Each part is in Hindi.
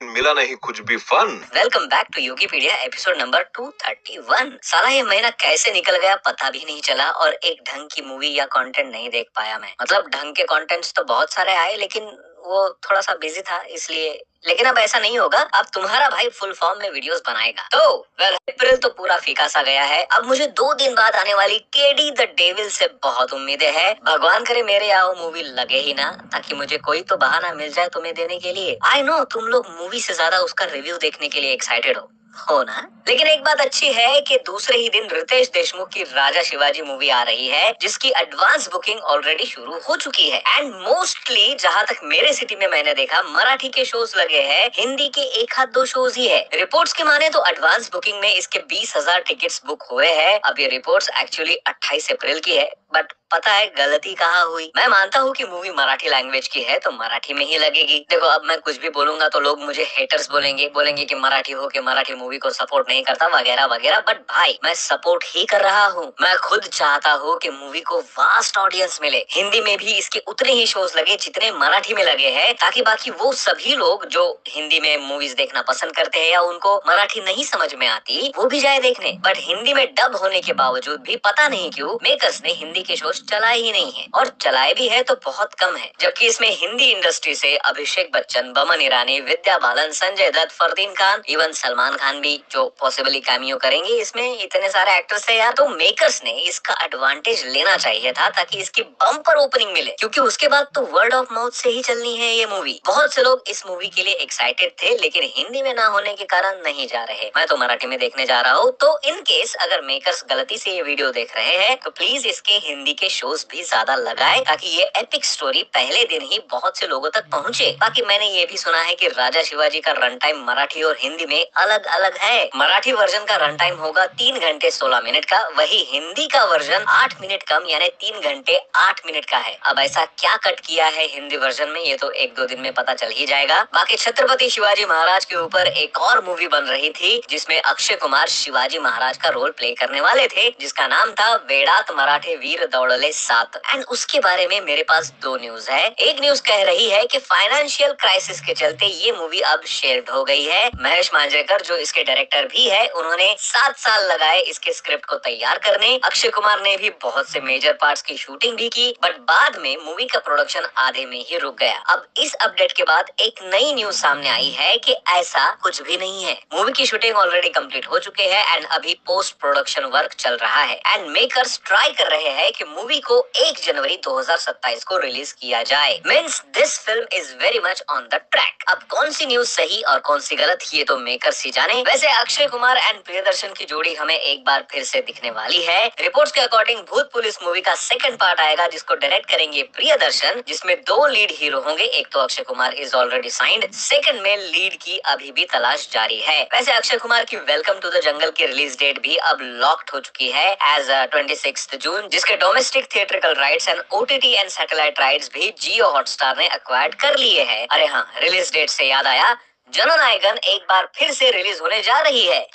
मिला नहीं कुछ भी fun. Welcome back to Yogipedia episode number 231। साला ये महीना कैसे निकल गया पता भी नहीं चला और एक ढंग की मूवी या कंटेंट नहीं देख पाया मैं। मतलब ढंग के कंटेंट्स तो बहुत सारे आए लेकिन वो थोड़ा सा बिजी था इसलिए। लेकिन अब ऐसा नहीं होगा, अब तुम्हारा भाई फुल फॉर्म में वीडियोस बनाएगा। तो वेल, अप्रैल तो पूरा फीका सा गया है। अब मुझे 2 दिन बाद आने वाली केडी द डेविल से बहुत उम्मीदें हैं। भगवान करे मेरे यहाँ वो मूवी लगे ही ना, ताकि मुझे कोई तो बहाना मिल जाए तुम्हें देने के लिए। आई नो तुम लोग मूवी से ज्यादा उसका रिव्यू देखने के लिए एक्साइटेड हो ना। लेकिन एक बात अच्छी है कि दूसरे ही दिन रितेश देशमुख की राजा शिवाजी मूवी आ रही है, जिसकी एडवांस बुकिंग ऑलरेडी शुरू हो चुकी है। एंड मोस्टली जहां तक मेरे सिटी में मैंने देखा, मराठी के शोज लगे हैं, हिंदी के एक हाथ दो शोज ही है। रिपोर्ट्स के माने तो एडवांस बुकिंग में इसके 20,000 टिकट्स बुक हुए हैं। अब ये रिपोर्ट्स एक्चुअली 28 अप्रैल की है, बट पता है गलती कहाँ हुई। मैं मानता हूँ कि मूवी मराठी लैंग्वेज की है तो मराठी में ही लगेगी। देखो अब मैं कुछ भी बोलूंगा तो लोग मुझे हेटर्स बोलेंगे कि मराठी हो के मराठी मूवी को सपोर्ट नहीं करता वगैरह वगैरह। बट भाई मैं सपोर्ट ही कर रहा हूँ। मैं खुद चाहता हूँ कि मूवी को वास्ट ऑडियंस मिले। हिंदी में भी इसके उतने ही शोज लगे जितने मराठी में लगे हैं, ताकि बाकी वो सभी लोग जो हिंदी में मूवीज देखना पसंद करते हैं या उनको मराठी नहीं समझ में आती वो भी जाए देखने। बट हिंदी में डब होने के बावजूद भी पता नहीं क्यों मेकर्स ने हिंदी के शोज चलाए ही नहीं है, और चलाए भी है तो बहुत कम है। जबकि इसमें हिंदी इंडस्ट्री से अभिषेक बच्चन, बमन ईरानी, विद्या बालन, संजय दत्त, फरदीन खान, इवन सलमान खान भी जो पॉसिबली कैमियो करेंगे। इसमें इतने सारे एक्टर्स है यार, तो मेकर्स ने इसका एडवांटेज लेना चाहिए था ताकि इसकी बम्पर ओपनिंग मिले, क्योंकि उसके बाद तो वर्ड ऑफ माउथ से ही चलनी है ये मूवी। बहुत से लोग इस मूवी के लिए एक्साइटेड थे लेकिन हिंदी में ना होने के कारण नहीं जा रहे। मैं तो मराठी में देखने जा रहा हूँ। तो इन केस अगर मेकर्स गलती से ये वीडियो देख रहे हैं तो प्लीज इसके हिंदी के शोज भी ज्यादा लगाए, ताकि ये एपिक स्टोरी पहले दिन ही बहुत से लोगों तक पहुंचे। बाकी मैंने ये भी सुना है कि राजा शिवाजी का रन टाइम मराठी और हिंदी में अलग अलग है। मराठी वर्जन का रन टाइम होगा 3 घंटे 16 मिनट का, वही हिंदी का वर्जन 8 मिनट कम यानी 3 घंटे 8 मिनट का है। अब ऐसा क्या कट किया है हिंदी वर्जन में ये तो 1-2 दिन में पता चल ही जाएगा। बाकी छत्रपति शिवाजी महाराज के ऊपर एक और मूवी बन रही थी जिसमें अक्षय कुमार शिवाजी महाराज का रोल प्ले करने वाले थे, जिसका नाम था वेडात मराठे वीर दौड़ले 7। एंड उसके बारे में मेरे पास 2 न्यूज है। एक न्यूज कह रही है कि फाइनेंशियल क्राइसिस के चलते ये मूवी अब शेल्ड हो गई है। महेश मांजरेकर जो इसके डायरेक्टर भी है, उन्होंने 7 साल लगाए इसके स्क्रिप्ट को तैयार करने। अक्षय कुमार ने भी बहुत से मेजर पार्ट्स की शूटिंग भी की, बट बाद में मूवी का प्रोडक्शन आधे में ही रुक गया। अब इस अपडेट के बाद एक नई न्यूज सामने आई है कि ऐसा कुछ भी नहीं है। मूवी की शूटिंग ऑलरेडी कंप्लीट हो चुके हैं एंड अभी पोस्ट प्रोडक्शन वर्क चल रहा है। एंड मेकर्स ट्राई कर रहे हैं कि मूवी को 1 जनवरी 2027 को रिलीज किया जाए। Means this film is very much on the track. अब कौन सी न्यूज सही और कौन सी गलत ये तो मेकर्स ही जाने। वैसे अक्षय कुमार एंड प्रियदर्शन की जोड़ी हमें एक बार फिर से दिखने वाली है। रिपोर्ट्स के अकॉर्डिंग भूत पुलिस मूवी का सेकंड पार्ट आएगा जिसको डायरेक्ट करेंगे प्रियदर्शन, जिसमें 2 लीड हीरो होंगे। एक तो Akshay Kumar is already signed, second में लीड की अभी भी तलाश जारी है। वैसे अक्षय कुमार की वेलकम टू द जंगल की रिलीज डेट भी अब लॉक्ड हो चुकी है एज 26 जून, जिसके domestic theatrical rights and OTT and satellite rights भी जियो हॉटस्टार ने एक्वायर्ड कर लिए हैं। अरे हाँ, रिलीज डेट से याद आया, जननायकन एक बार फिर से रिलीज होने जा रही है।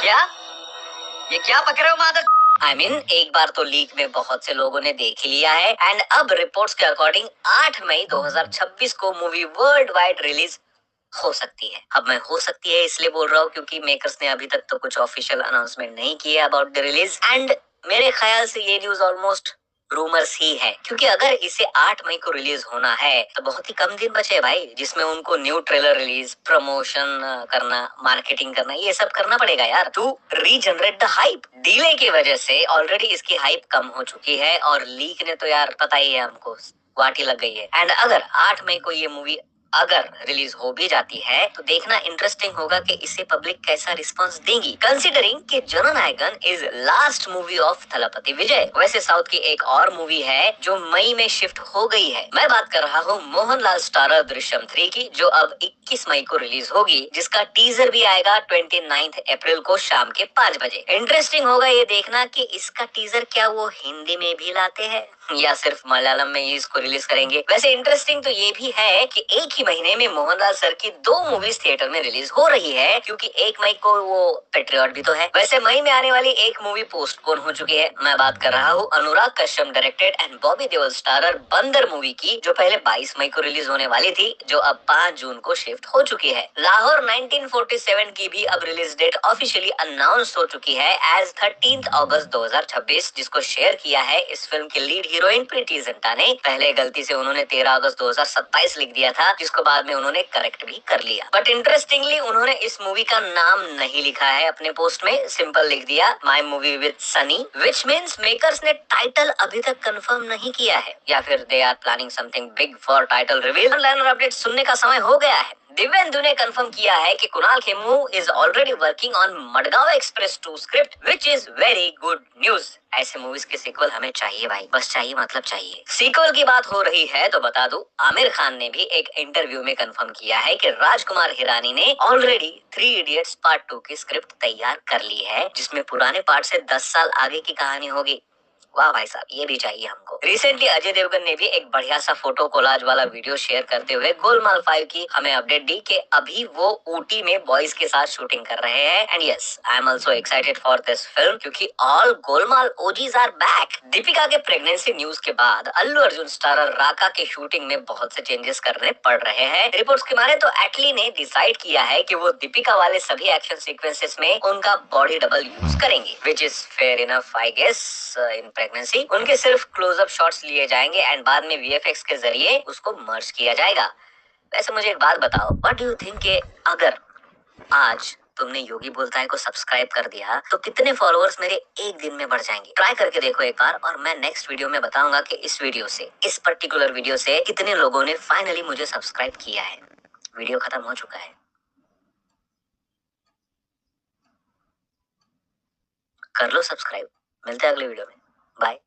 क्या ये क्या पकड़े हो मादक? I mean, एक बार तो लीक में बहुत से लोगों ने देख ही लिया है एंड अब रिपोर्ट्स के अकॉर्डिंग 8 मई 2026 को मूवी वर्ल्ड वाइड रिलीज हो सकती है। अब मैं हो सकती है इसलिए बोल रहा हूँ क्योंकि मेकर्स ने अभी तक तो कुछ ऑफिशियल अनाउंसमेंट नहीं किया अबाउट द रिलीज। एंड मेरे ख्याल से ये न्यूज ऑलमोस्ट रूमर्स ही है, क्योंकि अगर इसे 8 मई को रिलीज होना है तो बहुत ही कम दिन बचे भाई, जिसमें उनको न्यू ट्रेलर रिलीज, प्रमोशन करना, मार्केटिंग करना, ये सब करना पड़ेगा यार to regenerate the hype. Delay की वजह से ऑलरेडी इसकी हाइप कम हो चुकी है और लीक ने तो यार पता ही है हमको वाटी लग गई है। एंड अगर 8 मई को ये मूवी अगर रिलीज हो भी जाती है तो देखना इंटरेस्टिंग होगा कि इसे पब्लिक कैसा रिस्पांस देगी, कंसीडरिंग कि Jana Nayagan is last movie of Thalapathy Vijay. वैसे साउथ की एक और मूवी है जो मई में शिफ्ट हो गई है। मैं बात कर रहा हूँ मोहनलाल स्टारर दृश्यम 3 की, जो अब 21 मई को रिलीज होगी, जिसका टीजर भी आएगा 29 अप्रैल को शाम के 5 बजे। इंटरेस्टिंग होगा ये देखना कि इसका टीजर क्या वो हिंदी में भी लाते हैं। या सिर्फ मलयालम में ही इसको रिलीज करेंगे। वैसे इंटरेस्टिंग तो ये भी है कि एक ही महीने में मोहनलाल सर की 2 मूवीज थिएटर में रिलीज हो रही है, क्योंकि 1 मई को वो पेट्रियट भी तो है। वैसे मई में आने वाली एक मूवी पोस्टपोन हो चुकी है। मैं बात कर रहा हूँ Anurag Kashyap directed and Bobby Deol starrer Bandar movie की, जो पहले 22 मई को रिलीज होने वाली थी, जो अब 5 जून को शिफ्ट हो चुकी है। लाहौर 1947 की भी अब रिलीज डेट ऑफिशियली अनाउंस हो चुकी है एज 13 अगस्त 2026, जिसको शेयर किया है इस फिल्म की लीड हीरोइन प्रीति जिंटा ने। पहले गलती से उन्होंने 13 अगस्त 2027 लिख दिया था, जिसको बाद में उन्होंने करेक्ट भी कर लिया। बट इंटरेस्टिंगली उन्होंने इस मूवी का नाम नहीं लिखा है अपने पोस्ट में, सिंपल लिख दिया my movie with Sunny, which means makers ने टाइटल अभी तक कंफर्म नहीं किया है, या फिर they are planning something big for title reveal. Liner update सुनने का समय हो गया है। दिव्येंदु ने कंफर्म किया है कि Kunal Khemu is already working on Madgaon express 2 script, which is very good news. ऐसे मूवीज के सीक्वल हमें चाहिए भाई, बस चाहिए मतलब चाहिए। सीक्वल की बात हो रही है तो बता दूं, आमिर खान ने भी एक इंटरव्यू में कंफर्म किया है कि राजकुमार हिरानी ने ऑलरेडी 3 इडियट्स पार्ट 2 की स्क्रिप्ट तैयार कर ली है, जिसमें पुराने पार्ट से 10 साल आगे की कहानी होगी। वाह भाई साहब, ये भी चाहिए हमको। रिसेंटली अजय देवगन ने भी एक बढ़िया सा फोटो कोलाज वाला वीडियो शेयर करते हुए गोलमाल 5 की हमें अपडेट दी कि अभी वो ऊटी में बॉयज के साथ शूटिंग कर रहे हैं। And yes, I am also excited for this film, क्योंकि all Golmaal OGs are back. Deepika के प्रेगनेंसी न्यूज के बाद अल्लू अर्जुन स्टारर राका की शूटिंग में बहुत से चेंजेस करने पड़ रहे हैं। रिपोर्ट्स के माने तो एटली ने डिसाइड किया है कि वो दीपिका वाले सभी एक्शन सीक्वेंसेस में उनका बॉडी डबल यूज करेंगे, which is fair enough I guess. In pregnancy उनके सिर्फ क्लोजअप शॉट्स लिए जाएंगे एंड बाद में वीएफएक्स के जरिए उसको मर्ज किया जाएगा। वैसे मुझे एक बात बताओ, व्हाट डू यू थिंक कि अगर आज तुमने योगी बोलता है को सब्सक्राइब कर दिया तो कितने फॉलोअर्स मेरे एक दिन में बढ़ जाएंगे? ट्राई करके देखो एक बार, और मैं नेक्स्ट वीडियो में बताऊंगा कि इस पर्टिकुलर वीडियो से कितने लोगों ने फाइनली मुझे सब्सक्राइब किया है। वीडियो खत्म हो चुका है, कर लो सब्सक्राइब। मिलते हैं अगले वीडियो में, बाय।